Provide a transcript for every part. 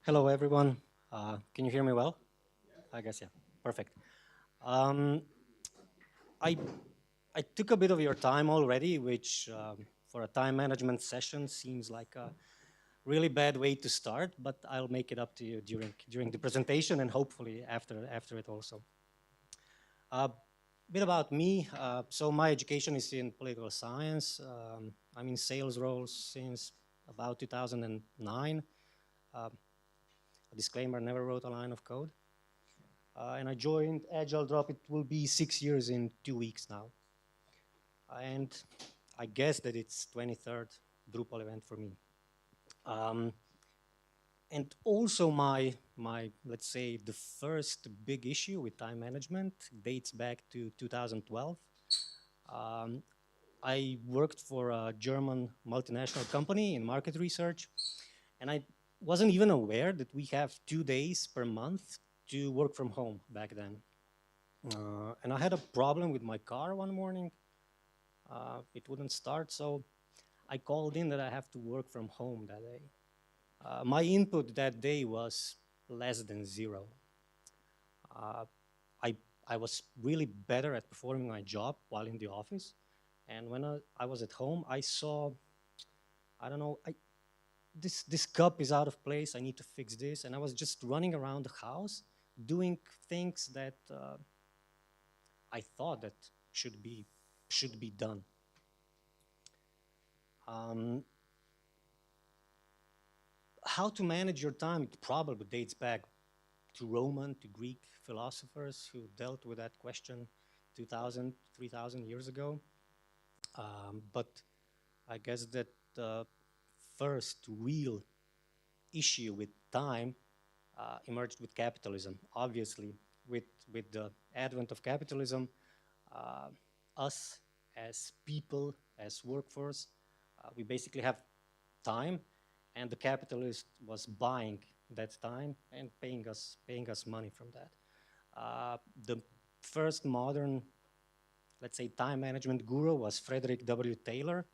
Hello, everyone. Can you hear me well? I guess, yeah. Perfect. Um, I, I took a bit of your time already, which for a time management session seems like a really bad way to start, but I'll make it up to you during the presentation and hopefully after it also. A bit about me. So my education is in political science. I'm in sales roles since about 2009. A disclaimer, never wrote a line of code. And I joined Agile Drop. It will be 6 years in 2 weeks now. And I guess that it's 23rd Drupal event for me. Um, and also my let's say the first big issue with time management dates back to 2012. Um, I worked for a German multinational company in market research, and I wasn't even aware that we have 2 days per month to work from home back then. And I had a problem with my car one morning. It wouldn't start, so I called in that I have to work from home that day. My input that day was less than zero. Uh, I, I was really better at performing my job while in the office. And when I was at home, I saw, I don't know, this cup is out of place. I need to fix this. And I was just running around the house doing things that I thought that should be should be done. Um, how to manage your time? It probably dates back to Roman, to Greek philosophers who dealt with that question 2,000, 3,000 years ago. But I guess that the first real issue with time emerged with capitalism. Obviously, with the advent of capitalism, uh, us as people, as workforce, we basically have time, and the capitalist was buying that time and paying us money from that. The first modern, let's say, time management guru was Frederick W. Taylor.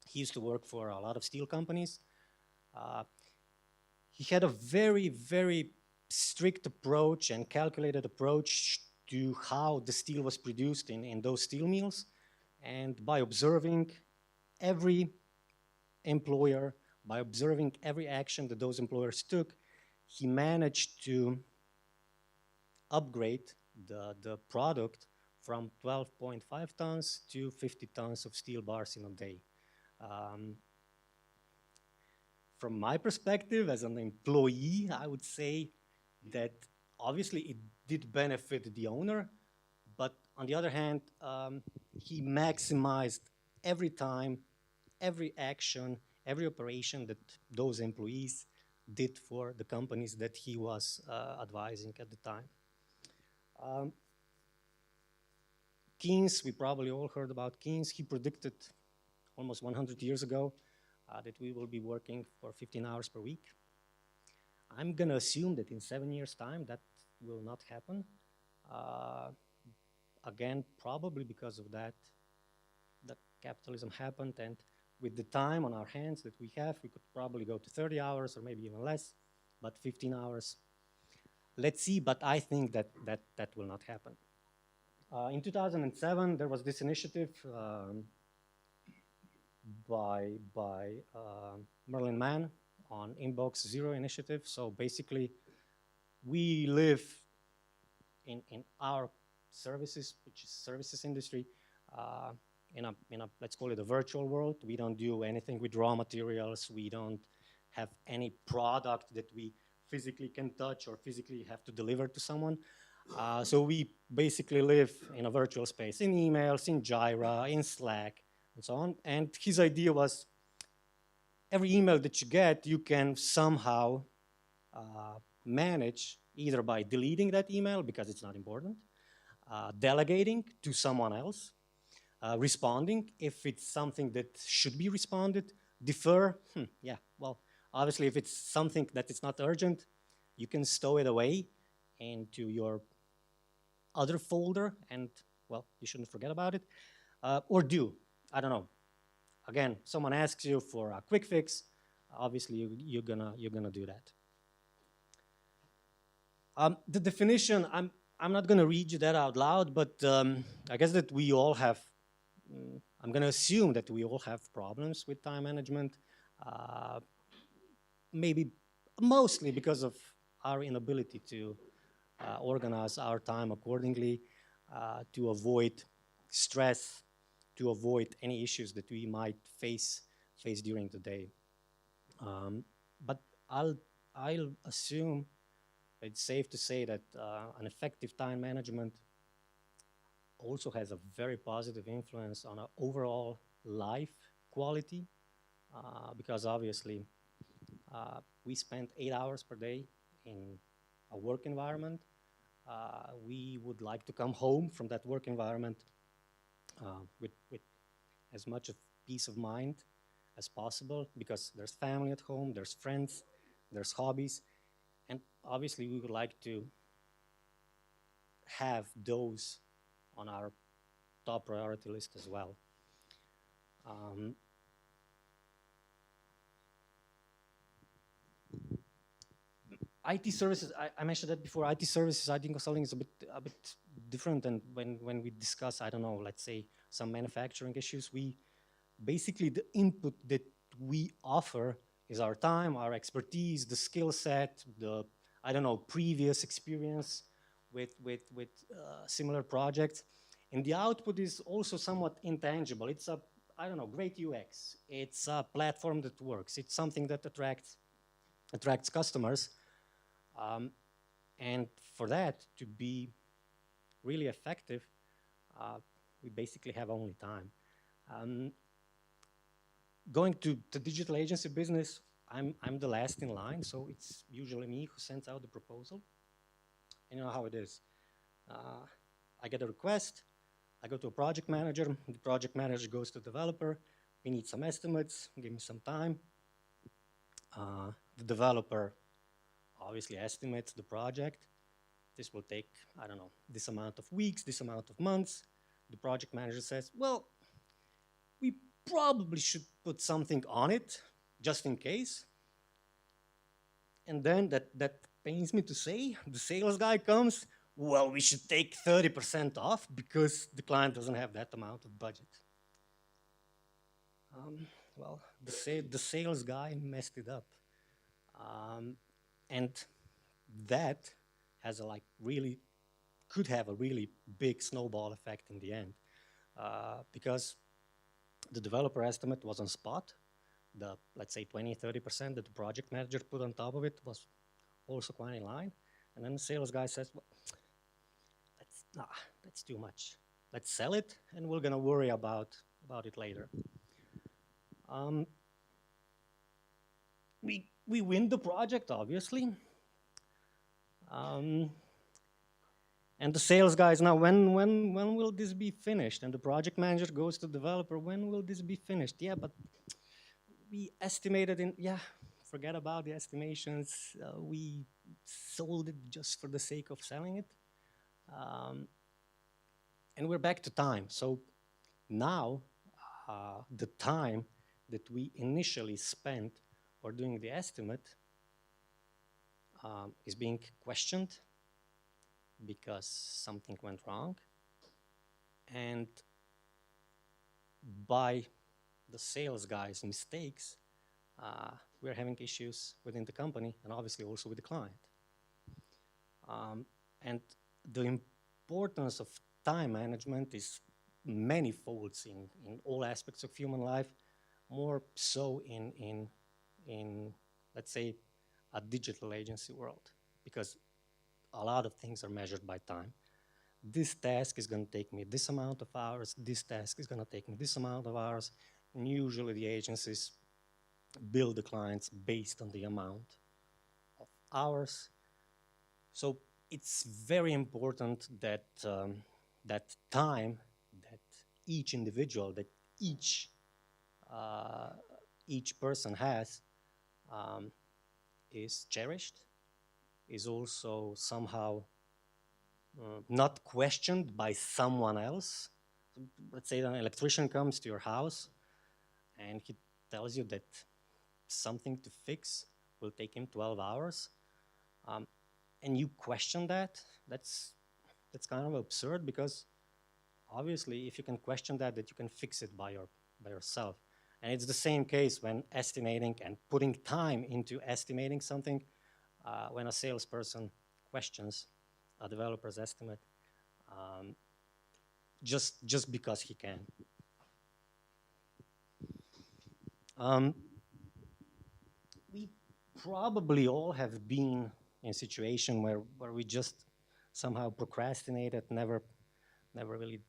He used to work for a lot of steel companies. Uh, he had a very, very strict approach and calculated approach to how the steel was produced in those steel mills. And by observing every employer, by observing every action that those employers took, he managed to upgrade the product from 12.5 tons to 50 tons of steel bars in a day. Um, from my perspective as an employee, I would say that obviously it did benefit the owner, but on the other hand, he maximized every time, every action, every operation that those employees did for the companies that he was advising at the time. Um, Keynes, we probably all heard about Keynes. He predicted almost 100 years ago that we will be working for 15 hours per week. I'm going to assume that in 7 years' time that will not happen. Uh, Again, probably because of that capitalism happened, and with the time on our hands that we have, we could probably go to 30 hours or maybe even less, but 15 hours. Let's see, but I think that will not happen. In 2007, there was this initiative by Merlin Mann on Inbox Zero initiative. So basically, we live in our services, which is services industry, in a let's call it a virtual world. We don't do anything with raw materials. We don't have any product that we physically can touch or physically have to deliver to someone. So we basically live in a virtual space, in emails, in Jira, in Slack, and so on. And his idea was every email that you get, you can somehow manage either by deleting that email because it's not important, delegating to someone else, responding if it's something that should be responded, defer. Yeah, well, obviously, if it's something that is not urgent, you can stow it away into your other folder, and well, you shouldn't forget about it. Or do, I don't know. Again, someone asks you for a quick fix, obviously you're gonna do that. The definition, I'm not going to read you that out loud, but I guess that we all have, I'm going to assume that we all have problems with time management, uh, maybe mostly because of our inability to organize our time accordingly, to avoid stress, to avoid any issues that we might face during the day. But I'll I'll assume it's safe to say that an effective time management also has a very positive influence on our overall life quality, because obviously we spend 8 hours per day in a work environment. We would like to come home from that work environment with as much of peace of mind as possible, because there's family at home, there's friends, there's hobbies, and obviously we would like to have those on our top priority list as well. Um, IT services, I mentioned that before. IT services, IT consulting is a bit different than when we discuss, I don't know, let's say some manufacturing issues. We basically, the input that we offer is our time, our expertise, the skill set, the, I don't know, previous experience with similar projects. And the output is also somewhat intangible. It's a, I don't know, great UX. It's a platform that works. It's something that attracts customers. And for that to be really effective, we basically have only time. Going to the digital agency business, I'm the last in line, so it's usually me who sends out the proposal. And you know how it is. I get a request, I go to a project manager, the project manager goes to the developer, we need some estimates, give me some time. The developer obviously estimates the project. This will take, I don't know, this amount of weeks, this amount of months. The project manager says, well, we probably should put something on it, just in case. And then that pains me to say, the sales guy comes, well, we should take 30% off because the client doesn't have that amount of budget. Well, the sales guy messed it up. And that has a could have a really big snowball effect in the end, because the developer estimate was on spot. The, let's say, 20-30% that the project manager put on top of it was also quite in line. And then the sales guy says, well, that's too much. Let's sell it, and we're gonna worry about it later. We win the project, obviously. And the sales guys, now when will this be finished? And the project manager goes to the developer, when will this be finished? Yeah, but we estimated in, yeah, forget about the estimations. We sold it just for the sake of selling it. And we're back to time. So now the time that we initially spent for doing the estimate is being questioned because something went wrong. And by the sales guy's mistakes, we're having issues within the company and obviously also with the client. And the importance of time management is many folds in all aspects of human life, more so in let's say, a digital agency world, because a lot of things are measured by time. This task is going to take me this amount of hours, this task is going to take me this amount of hours, and usually the agencies bill the clients based on the amount of hours. So it's very important that that time that each individual, that each person has is cherished, is also somehow not questioned by someone else. Let's say an electrician comes to your house and he tells you that something to fix will take him 12 hours. and you question that, that's kind of absurd, because obviously if you can question that you can fix it by yourself. And it's the same case when estimating and putting time into estimating something. When a salesperson questions a developer's estimate, um, just because he can. We probably all have been in a situation where we just somehow procrastinated, never really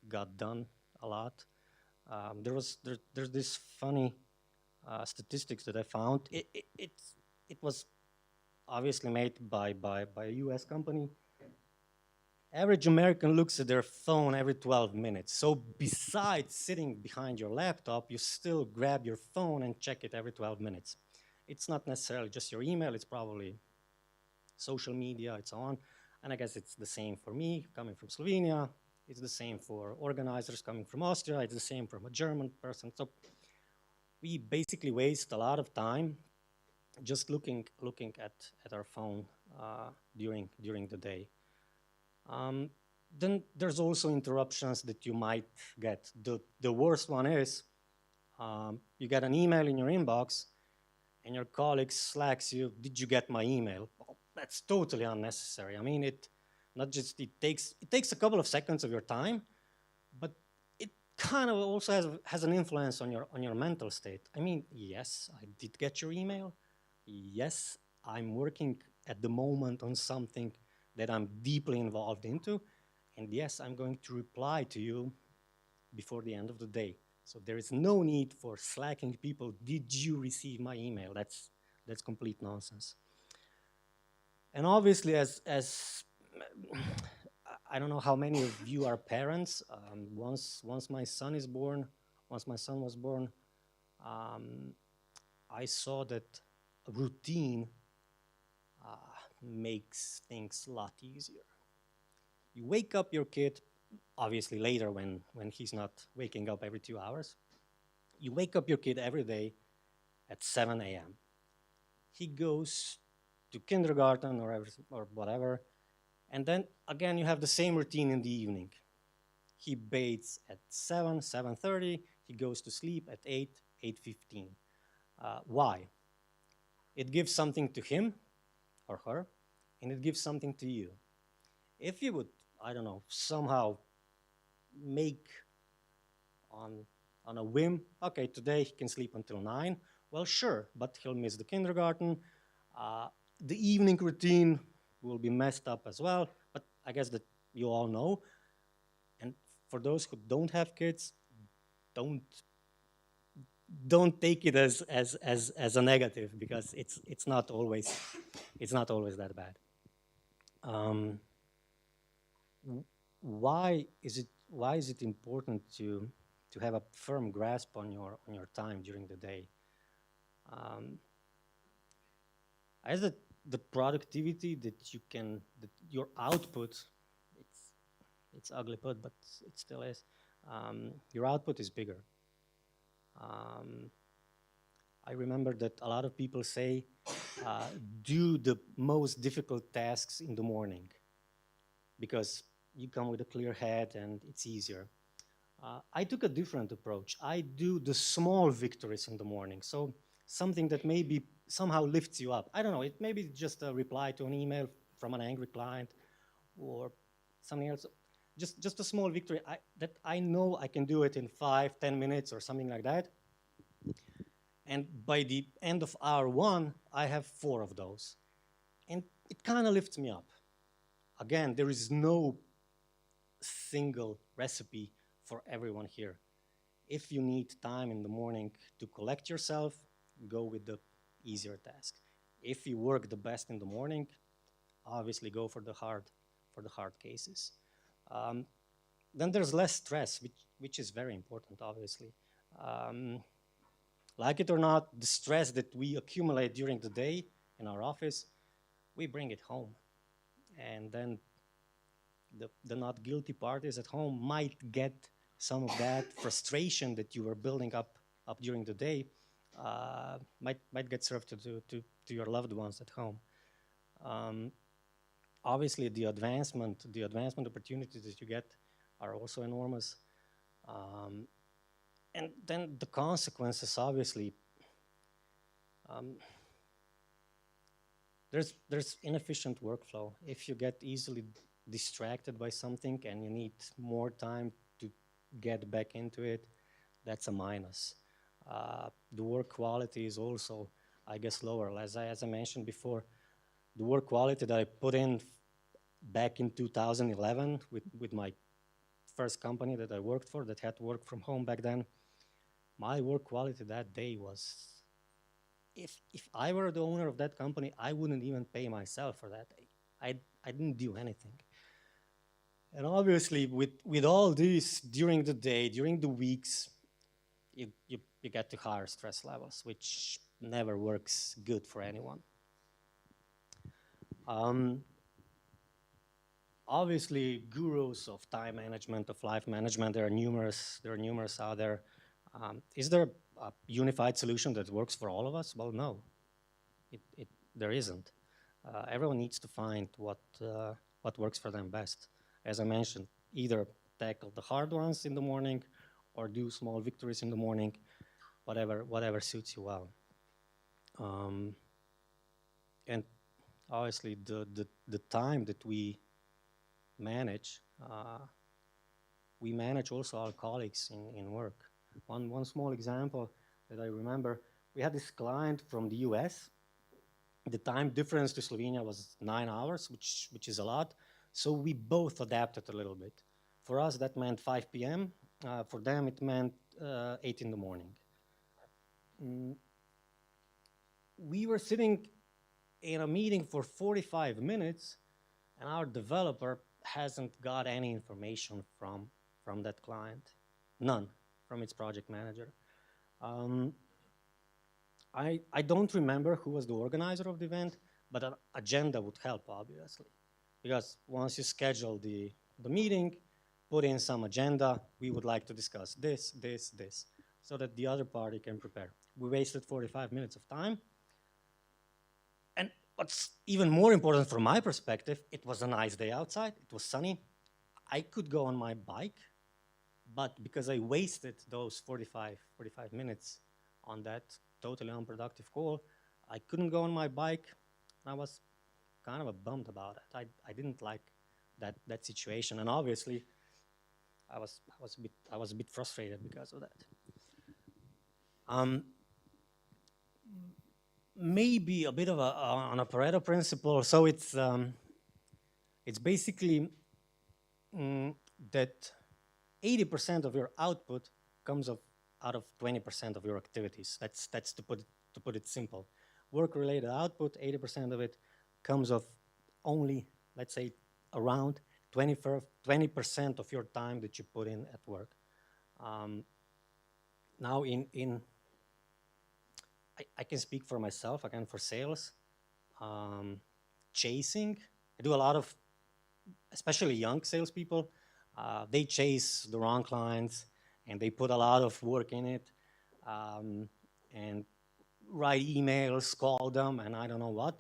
got done a lot. There's this funny statistics that I found. It was obviously made by a US company. Average American looks at their phone every 12 minutes. So besides sitting behind your laptop, you still grab your phone and check it every 12 minutes. It's not necessarily just your email, it's probably social media and so on. And I guess it's the same for me, coming from Slovenia. It's the same for organizers coming from Austria. It's the same from a German person. So we basically waste a lot of time just looking at our phone during the day. Then there's also interruptions that you might get. The worst one is you get an email in your inbox and your colleague slacks you, "Did you get my email?" Well, that's totally unnecessary. I mean, it takes a couple of seconds of your time, but it kind of also has an influence on your mental state. I mean, yes, I did get your email. Yes, I'm working at the moment on something that I'm deeply involved into. And yes, I'm going to reply to you before the end of the day. So there is no need for slacking people. Did you receive my email? That's complete nonsense. And obviously, as I don't know how many of you are parents. Once my son was born, I saw that routine makes things a lot easier. You wake up your kid, obviously later when he's not waking up every 2 hours. You wake up your kid every day at 7 a.m. He goes to kindergarten or whatever, and then again you have the same routine in the evening. He bathes at 7, 7:30. He goes to sleep at 8, 8:15. Why? It gives something to him or her, and it gives something to you. If you would, I don't know, somehow make on a whim, okay, today he can sleep until 9, well, sure, but he'll miss the kindergarten. The evening routine will be messed up as well, but I guess that you all know. And for those who don't have kids, don't take it as a negative, because it's not always that bad. Why is it important to have a firm grasp on your time during the day? As the productivity that your output, it's ugly put, but it still is. Your output is bigger. I remember that a lot of people say, do the most difficult tasks in the morning, because you come with a clear head and it's easier. I took a different approach. I do the small victories in the morning. So something that maybe somehow lifts you up. I don't know, it may be just a reply to an email from an angry client or something else. Just a small victory that I know I can do it in 5, 10 minutes or something like that. And by the end of hour 1, I have 4 of those. And it kind of lifts me up. Again, there is no single recipe for everyone here. If you need time in the morning to collect yourself, go with the easier task. If you work the best in the morning, obviously go for the hard cases. Then there's less stress, which is very important, obviously. Like it or not, the stress that we accumulate during the day in our office, we bring it home. And then the not guilty parties at home might get some of that frustration that you were building up during the day, might get served to your loved ones at home. Um, Obviously, the advancement opportunities that you get are also enormous. Um, and then the consequences, obviously, um, there's inefficient workflow. If you get easily distracted by something and you need more time to get back into it, that's a minus. The work quality is also, I guess, lower. As I mentioned before, the work quality that I put in back in 2011 with my first company that I worked for that had to work from home back then, my work quality that day was, if I were the owner of that company, I wouldn't even pay myself for that day. I didn't do anything. And obviously, with all this during the day, during the weeks, you get to higher stress levels, which never works good for anyone. Um, Obviously, gurus of time management, of life management, there are numerous. There are numerous out there. Is there a unified solution that works for all of us? Well, no, there isn't. Everyone needs to find what works for them best. As I mentioned, either tackle the hard ones in the morning, or do small victories in the morning, whatever suits you well. And obviously, the time that we manage, we manage also our colleagues in work. One small example that I remember, we had this client from the US. The time difference to Slovenia was 9 hours, which is a lot. So we both adapted a little bit. For us, that meant 5 p.m. For them, it meant 8 in the morning. We were sitting in a meeting for 45 minutes, and our developer hasn't got any information from that client, none, from its project manager. I don't remember who was the organizer of the event, but an agenda would help, obviously. Because once you schedule the meeting, put in some agenda, we would like to discuss this, so that the other party can prepare. We wasted 45 minutes of time. And what's even more important from my perspective, it was a nice day outside, it was sunny. I could go on my bike, but because I wasted those 45 minutes on that totally unproductive call, I couldn't go on my bike. I was kind of bummed about it. I didn't like that situation, and obviously, I was a bit frustrated because of that. Maybe a bit of an Pareto principle. So it's basically that 80% of your output comes out of 20% of your activities. That's to put it simple. Work-related output, 80% of it comes of only, let's say, around 20% of your time that you put in at work. Now, I can speak for myself, again, for sales. Chasing, I do a lot of, especially young salespeople, they chase the wrong clients, and they put a lot of work in it, and write emails, call them, and I don't know what.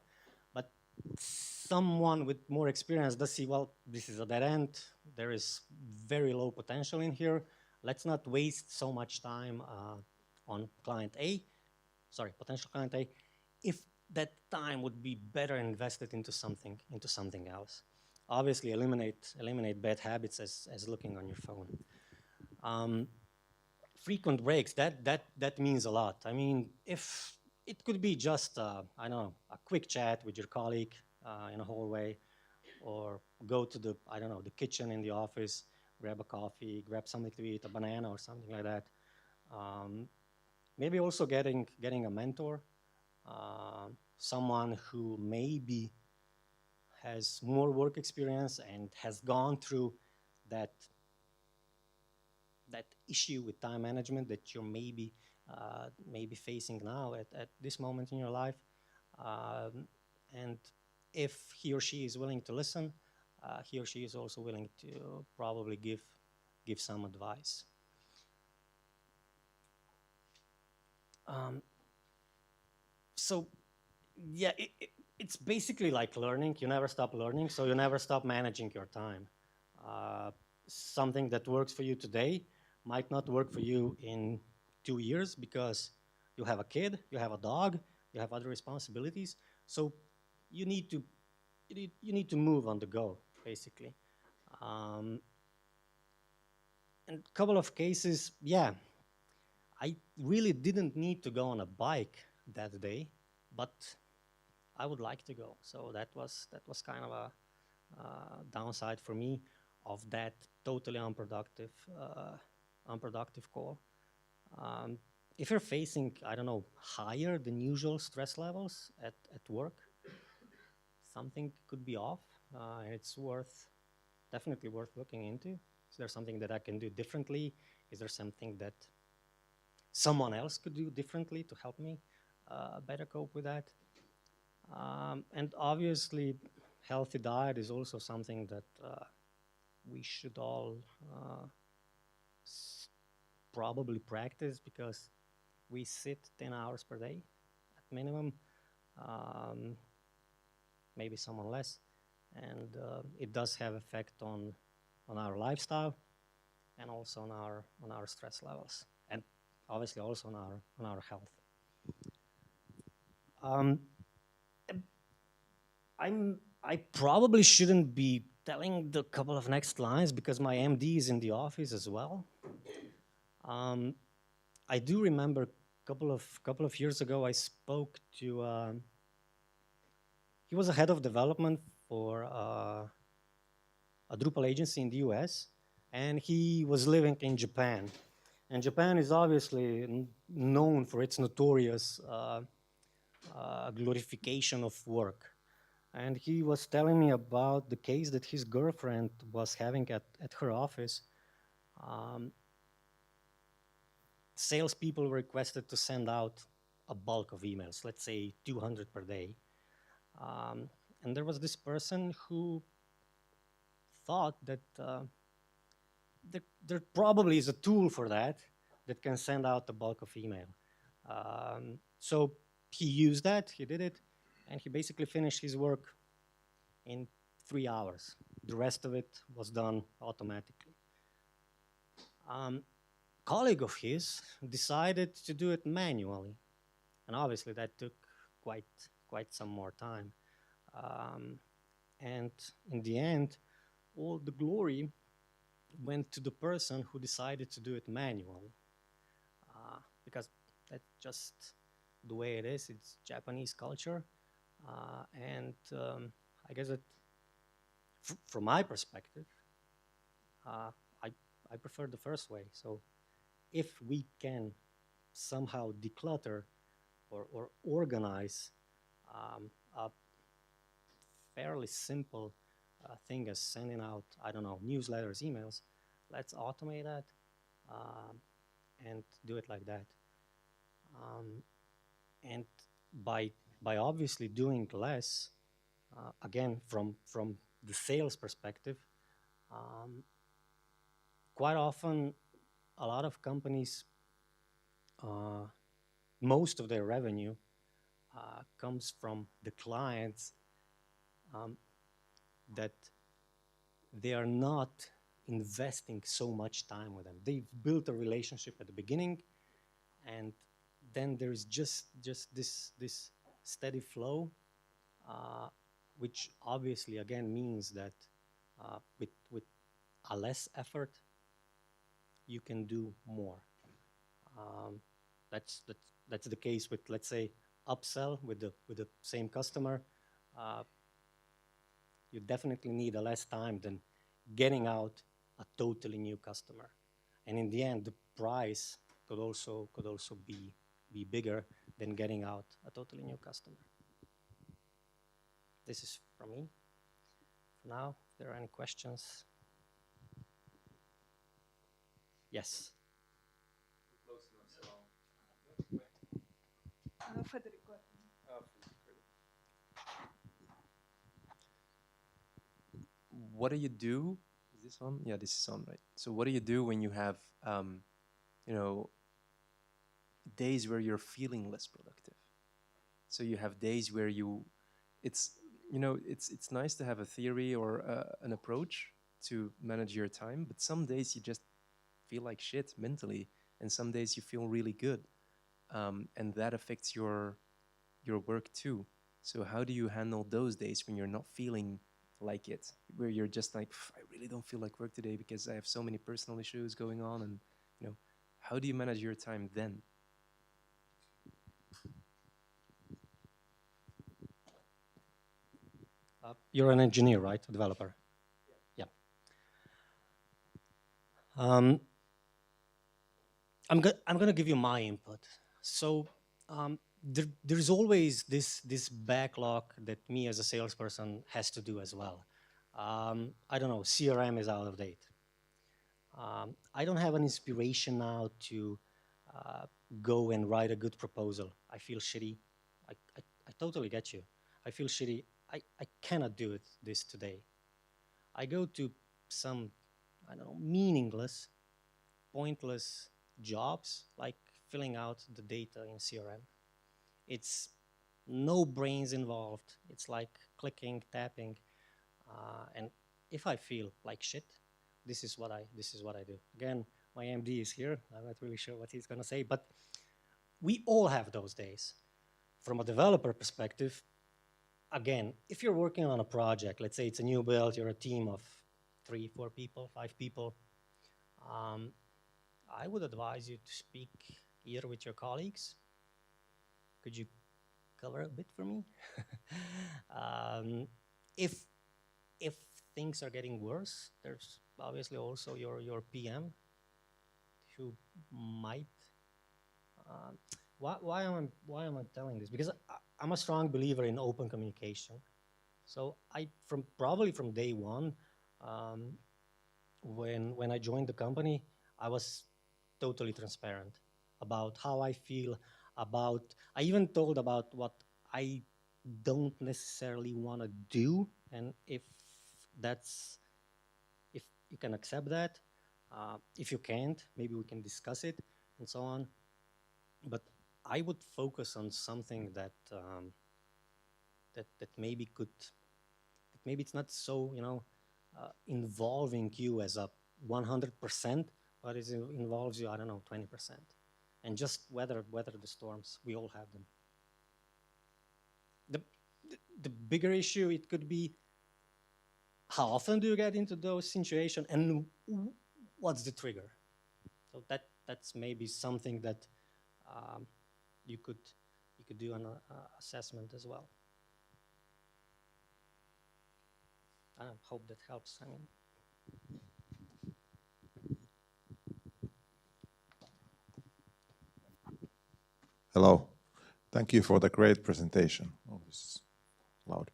But someone with more experience does see, well, this is a dead end. There is very low potential in here. Let's not waste so much time on client A, potential client A, if that time would be better invested into something else. Obviously, eliminate bad habits as looking on your phone. Frequent breaks, that means a lot. I mean, if it could be just, I don't know, a quick chat with your colleague in a hallway, or go to the kitchen in the office, grab a coffee, grab something to eat, a banana or something like that. Maybe also getting a mentor, someone who maybe has more work experience and has gone through that issue with time management that you're maybe facing now at this moment in your life. And if he or she is willing to listen, he or she is also willing to probably give some advice. So, yeah, it's basically like learning. You never stop learning, so you never stop managing your time. Uh, Something that works for you today might not work for you in 2 years because you have a kid, you have a dog, you have other responsibilities. So you need to you need to move on the go, basically. Um, and a couple of cases, yeah, I really didn't need to go on a bike that day, but I would like to go. So that was kind of a downside for me of that totally unproductive call. Um, if you're facing, I don't know, higher than usual stress levels at work, something could be off. It's definitely worth looking into. Is there something that I can do differently? Is there something that someone else could do differently to help me better cope with that? And obviously, healthy diet is also something that we should all probably practice because we sit 10 hours per day at minimum, um, maybe someone less, and it does have effect on our lifestyle and also on our stress levels, and obviously also on our health. Um, I probably shouldn't be telling the couple of next lines because my MD is in the office as well. Um, I do remember couple of years ago I spoke to he was a head of development for a Drupal agency in the US, and he was living in Japan. And Japan is obviously known for its notorious glorification of work. And he was telling me about the case that his girlfriend was having at her office. Um, Salespeople were requested to send out a bulk of emails, let's say 200 per day. Um, and there was this person who thought that there probably is a tool for that that can send out a bulk of email. So he used that, he did it, and he basically finished his work in 3 hours. The rest of it was done automatically. Colleague of his decided to do it manually, and obviously that took quite some more time. Um, and in the end, all the glory went to the person who decided to do it manually, because that's just the way it is. It's Japanese culture, and I guess that from my perspective, uh, I I prefer the first way. So if we can somehow declutter or organize a fairly simple thing as sending out, I don't know, newsletters, emails, let's automate that um, and do it like that. Um, and by obviously doing less, again from the sales perspective, um, quite often a lot of companies, uh, most of their revenue comes from the clients um, that they are not investing so much time with them. They've built a relationship at the beginning, and then there's just this steady flow, uh, which obviously again means that with a less effort, you can do more. Um, that's the case with, let's say, upsell with the same customer. Uh, you definitely need a less time than getting out a totally new customer. And in the end, the price could also be bigger than getting out a totally new customer. This is from me. For now, if there are any questions. Yes. Federico. What do you do? Is this on? Yeah, this is on, right? So what do you do when you have, you know, days where you're feeling less productive? So you have days where you it's it's nice to have a theory or an approach to manage your time, but some days you just feel like shit mentally, and some days you feel really good, and that affects your work too. So how do you handle those days when you're not feeling like it, where you're just like, I really don't feel like work today because I have so many personal issues going on, and you know, how do you manage your time then? You're an engineer, right? A developer. Yeah. Um, I'm gonna give you my input. So there's always this backlog that me as a salesperson has to do as well. I don't know. CRM is out of date. I don't have an inspiration now to uh, go and write a good proposal. I feel shitty. I totally get you. I feel shitty. I cannot do it this today. I go to some, I don't know, meaningless, pointless jobs like filling out the data in CRM. It's no brains involved. It's like clicking, tapping, and if I feel like shit, this is what I do. Again, my MD is here. I'm not really sure what he's gonna say, but we all have those days. From a developer perspective, again, if you're working on a project, let's say it's a new build, you're a team of 3, 4 people, 5 people, um, I would advise you to speak either with your colleagues. Could you cover a bit for me? um, if if things are getting worse, there's obviously also your PM who might. Um, why am I telling this? Because I'm a strong believer in open communication. So I from probably from day one, um, when I joined the company, I was totally transparent about how I feel about. I even told about what I don't necessarily want to do, and that's if you can accept that. If you can't, maybe we can discuss it and so on. But I would focus on something that maybe could that maybe it's not so involving you as a 100%, but it involves you, I don't know, 20%, and just weather the storms. We all have them. The the bigger issue it could be how often do you get into those situations and what's the trigger. So that's maybe something that um, you could you could do an assessment as well. I hope that helps. I mean, Hello. Thank you for the great presentation. Oh, this is loud.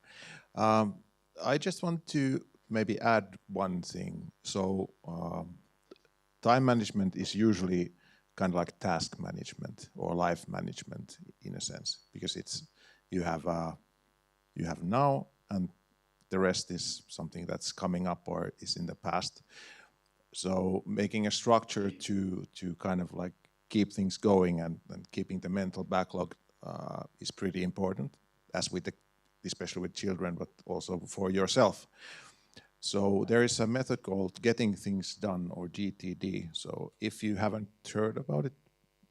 Um, I just want to maybe add one thing. So time management is usually kind of like task management or life management in a sense, because it's you have now, and the rest is something that's coming up or is in the past. So making a structure to kind of like keep things going and keeping the mental backlog is pretty important, as with especially with children, but also for yourself. So there is a method called Getting Things Done, or GTD. So if you haven't heard about it,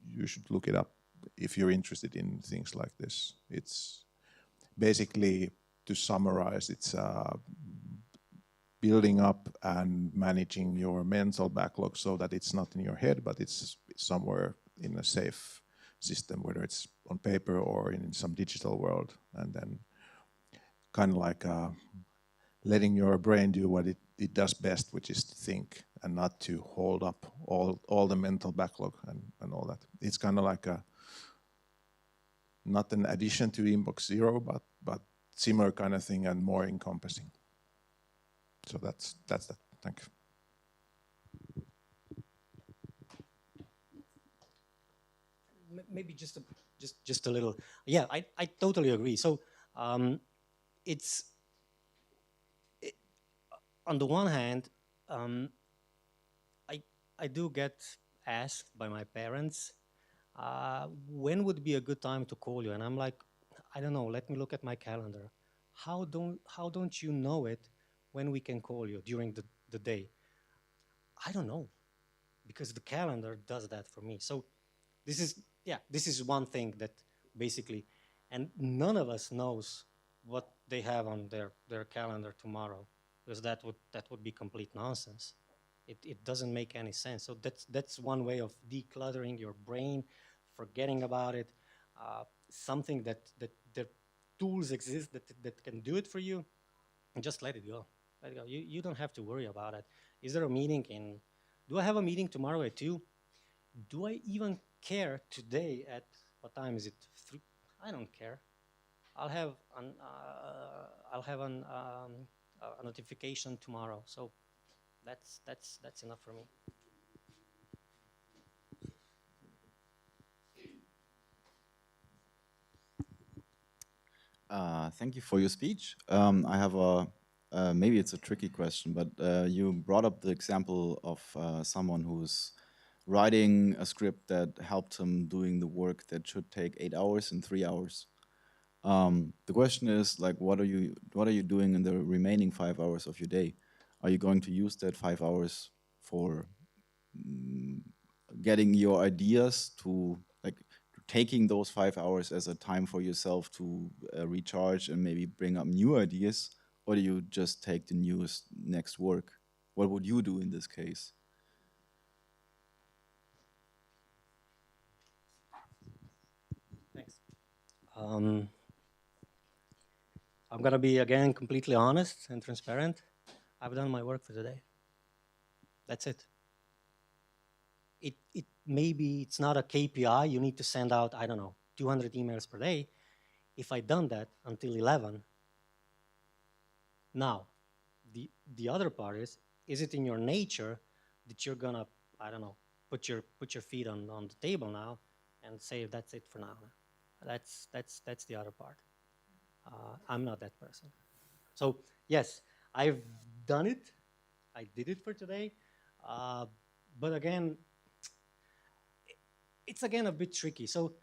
you should look it up if you're interested in things like this. It's basically, to summarize, it's building up and managing your mental backlog so that it's not in your head, but it's somewhere in a safe system, whether it's on paper or in some digital world, and then kind of like letting your brain do what it does best, which is to think and not to hold up all the mental backlog and all that. It's kind of like not an addition to Inbox Zero, but similar kind of thing and more encompassing. So that's that. Thank you. maybe just a little. Yeah, I totally agree. So it's on the one hand, um, I I do get asked by my parents, when would be a good time to call you, and I'm like, I don't know. Let me look at my calendar. how don't you know it when we can call you during the day? I don't know, because the calendar does that for me. So this is one thing that basically, and none of us knows what they have on their calendar tomorrow, because that would be complete nonsense. It doesn't make any sense. So that's one way of decluttering your brain, forgetting about it. Something that the tools exist that can do it for you, and just let it go. Let it go. You don't have to worry about it. Is there a meeting in? Do I have a meeting tomorrow at 2? Do I even care today at what time is it? 3? I don't care. I'll have a notification tomorrow. So that's enough for me. Thank you for your speech. I have maybe it's a tricky question, but you brought up the example of someone who's writing a script that helped him doing the work that should take 8 hours in 3 hours. The question is, like, what are you doing in the remaining 5 hours of your day? Are you going to use that 5 hours for getting your ideas to, like, taking those 5 hours as a time for yourself to recharge and maybe bring up new ideas, or do you just take the newest next work? What would you do in this case? Thanks. I'm gonna be again completely honest and transparent. I've done my work for today. That's it. It maybe it's not a KPI. You need to send out, I don't know, 200 emails per day. If I done that until 11, now the other part is it in your nature that you're gonna, I don't know, put your feet on the table now and say that's it for now? That's the other part. I'm not that person. So yes, I've done it. I did it for today. But again, it's again a bit tricky. So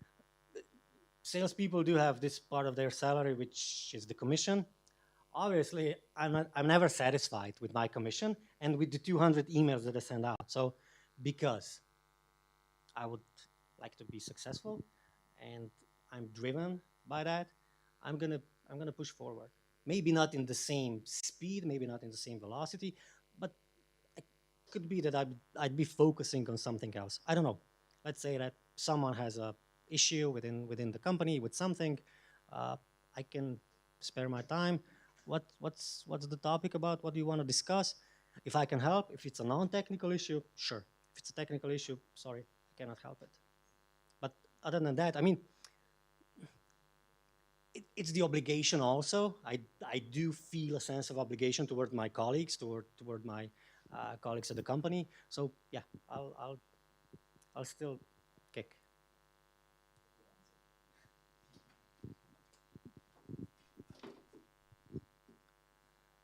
salespeople do have this part of their salary, which is the commission. Obviously, I'm never satisfied with my commission and with the 200 emails that I send out. So because I would like to be successful and I'm driven by that, I'm gonna push forward. Maybe not in the same speed, maybe not in the same velocity, but it could be that I'd be focusing on something else. I don't know. Let's say that someone has a issue within the company with something. I can spare my time. What's the topic about? What do you want to discuss? If I can help, if it's a non-technical issue, sure. If it's a technical issue, sorry, I cannot help it. But other than that, I mean, it's the obligation also. I do feel a sense of obligation toward my colleagues, toward my colleagues at the company. So yeah, I'll still kick.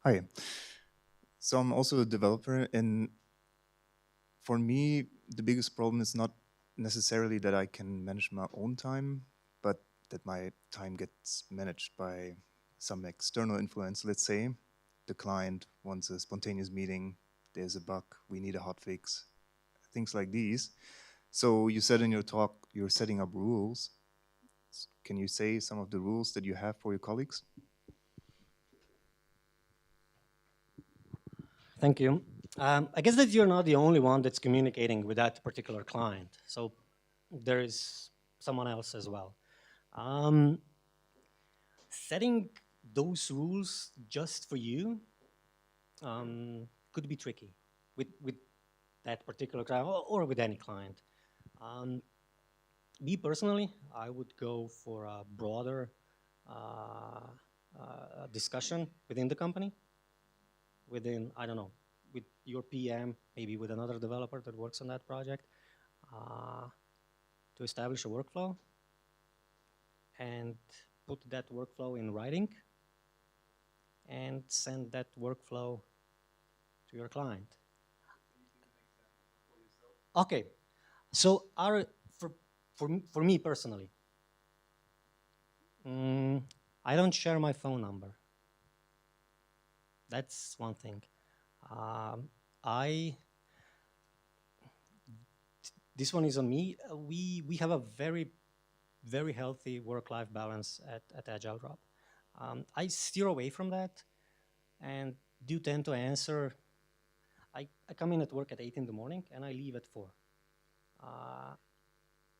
Hi. So I'm also a developer, and for me, the biggest problem is not necessarily that I can manage my own time, but that my time gets managed by some external influence. Let's say the client wants a spontaneous meeting, there's a bug, we need a hotfix, things like these. So you said in your talk you're setting up rules. Can you say some of the rules that you have for your colleagues? Thank you. I guess that you're not the only one that's communicating with that particular client. So there is someone else as well. Setting those rules just for you could be tricky with that particular client or with any client. Me personally, I would go for a broader discussion within the company, within, I don't know, with your PM, maybe with another developer that works on that project, to establish a workflow and put that workflow in writing and send that workflow to your client. Okay, so for me personally, I don't share my phone number That's one thing. I this one is on me. We have a very healthy work-life balance at Agile Drop. I steer away from that and do tend to answer. I come in at work at 8 in the morning and I leave at 4.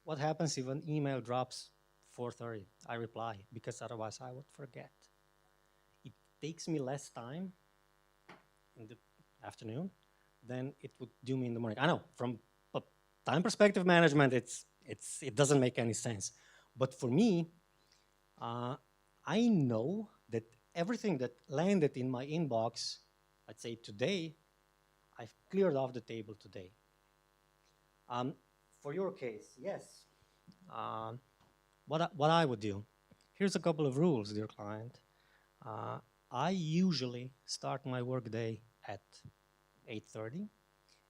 What happens if an email drops 4:30? I reply because otherwise I would forget. It takes me less time in the afternoon than it would do me in the morning. I know from a time perspective management, it doesn't make any sense. But for me, I know that everything that landed in my inbox, I'd say today, I've cleared off the table today. For your case, yes. What I would do, here's a couple of rules, dear client. I usually start my workday at 8:30,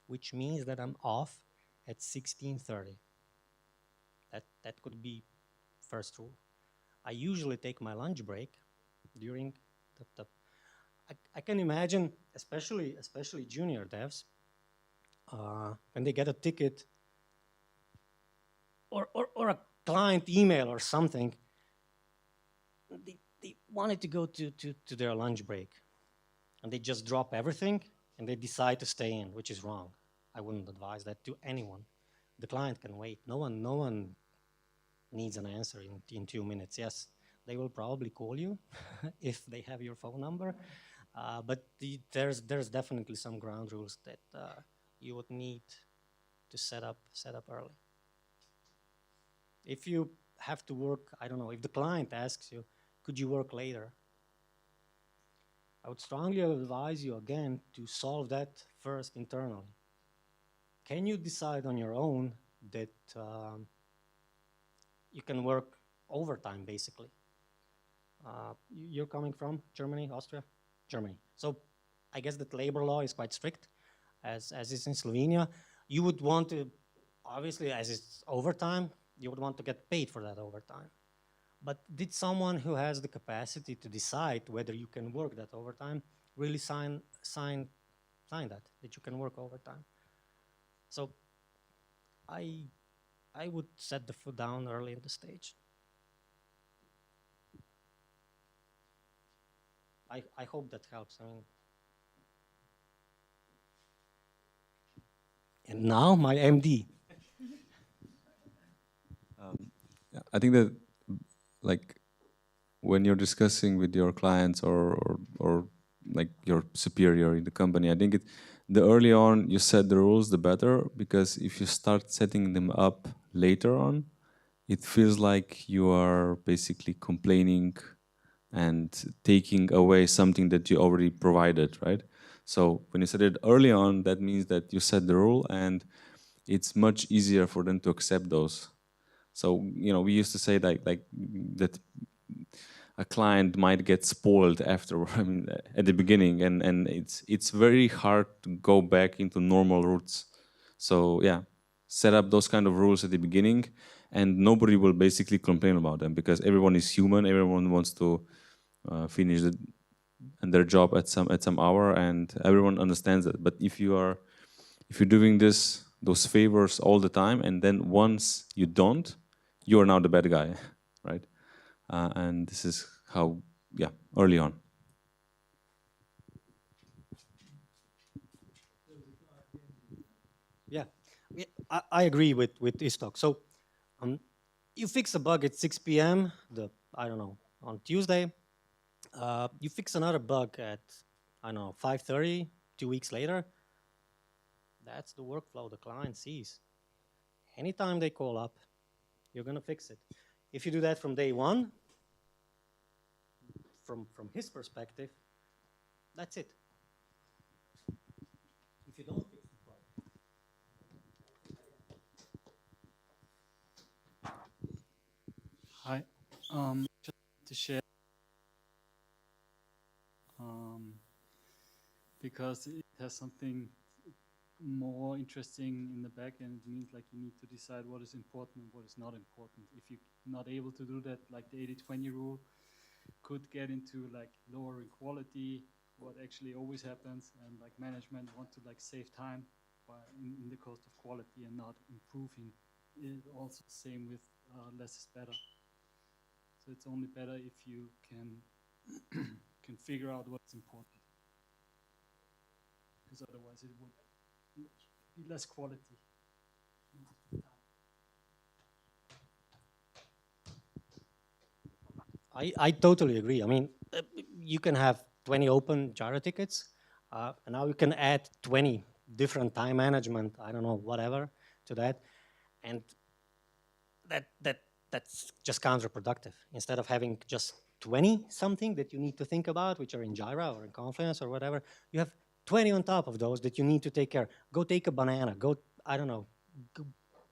which means that I'm off at 16:30. That could be first rule. I usually take my lunch break during the I can imagine, especially junior devs, when they get a ticket or a client email or something, they wanted to go to their lunch break, and they just drop everything and they decide to stay in, which is wrong. I wouldn't advise that to anyone. The client can wait. No one needs an answer in 2 minutes. Yes, they will probably call you if they have your phone number, but there's definitely some ground rules that you would need to set up early. If you have to work, I don't know, if the client asks you, could you work later? I would strongly advise you again to solve that first internally. Can you decide on your own that you can work overtime, basically? You're coming from Germany, Austria? Germany. So I guess that labor law is quite strict, as is in Slovenia. You would want to, obviously, as it's overtime, you would want to get paid for that overtime. But did someone who has the capacity to decide whether you can work that overtime really sign that you can work overtime? So I would set the foot down early in the stage. I hope that helps. I mean, and now my MD. I think that, like, when you're discussing with your clients or like your superior in the company, I think the early on you set the rules, the better, because if you start setting them up later on, it feels like you are basically complaining and taking away something that you already provided, right? So when you set it early on, that means that you set the rule and it's much easier for them to accept those. So, you know, we used to say like that a client might get spoiled after, I mean, at the beginning, and it's very hard to go back into normal routes. So yeah, set up those kind of rules at the beginning, and nobody will basically complain about them because everyone is human. Everyone wants to finish their job at some hour, and everyone understands that. But if you're doing those favors all the time, and then once you don't, you are now the bad guy, right? And this is how, yeah, early on. Yeah, I agree with Istok. So you fix a bug at 6 p.m. I don't know, on Tuesday. You fix another bug at, I don't know, 5:30, 2 weeks later. That's the workflow the client sees. Anytime they call up, you're going to fix it. If you do that from day one, from his perspective, that's it. If you don't fix the problem. Hi. Just to share, because it has something more interesting in the back end. It means like you need to decide what is important and what is not important. If you're not able to do that, like the 80-20 rule could get into like lowering quality what actually always happens, and like management want to like save time by in the cost of quality and not improving. It also same with less is better. So it's only better if you can can figure out what's important, because otherwise it would be less quality. I totally agree. I mean, you can have 20 open Jira tickets, and now you can add 20 different time management, I don't know, whatever, to that. And that's just counterproductive. Instead of having just 20 something that you need to think about, which are in Jira or in Confluence or whatever, you have 20 on top of those that you need to take care. Go take a banana, go, I don't know,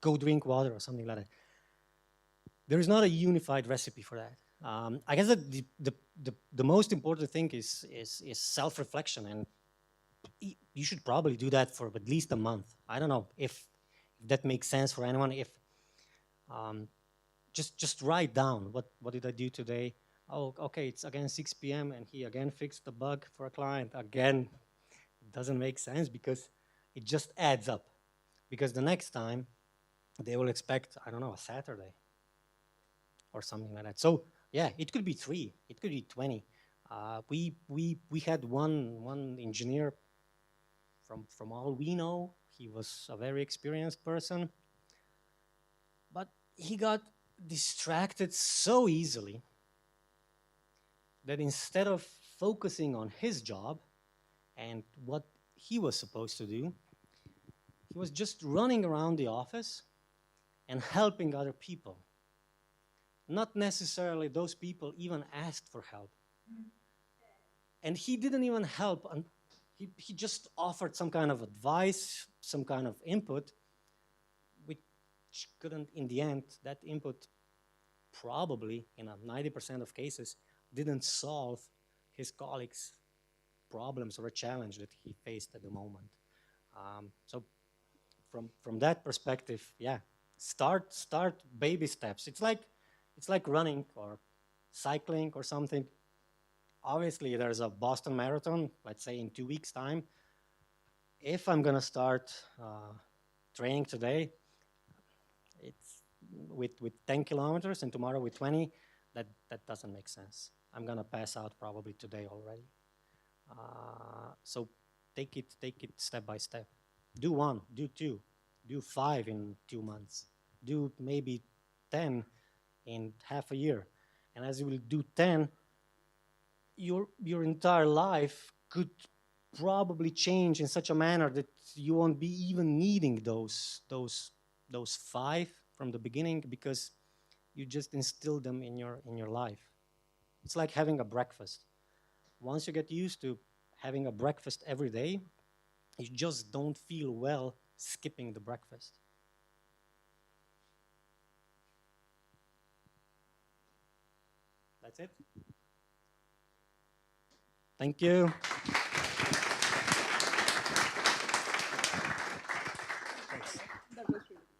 go drink water or something like that. There is not a unified recipe for that. I guess that the most important thing is self-reflection, and you should probably do that for at least a month. I don't know if that makes sense for anyone. If just write down what did I do today? Oh, okay, it's again 6 p.m. and he again fixed the bug for a client. Again, it doesn't make sense because it just adds up. Because the next time they will expect, I don't know, a Saturday or something like that. So yeah, it could be 3, it could be 20. We had one engineer from all we know. He was a very experienced person, but he got distracted so easily that instead of focusing on his job and what he was supposed to do, he was just running around the office and helping other people. Not necessarily those people even asked for help. And he didn't even help. He just offered some kind of advice, some kind of input, which couldn't, in the end, that input probably, in a 90% of cases, didn't solve his colleagues' problems or a challenge that he faced at the moment. So from that perspective, yeah, start baby steps. It's like running or cycling or something. Obviously, there's a Boston Marathon, let's say in 2 weeks' time. If I'm gonna start training today, it's with 10 kilometers and tomorrow with 20, that doesn't make sense. I'm gonna pass out probably today already. So take it step by step. Do 1, do 2, do 5 in 2 months. Do maybe 10 in half a year. And as you will do 10, your entire life could probably change in such a manner that you won't be even needing those 5 from the beginning, because you just instilled them in your life. It's like having a breakfast. Once you get used to having a breakfast every day, you just don't feel well skipping the breakfast. That's it. Thank you. That was really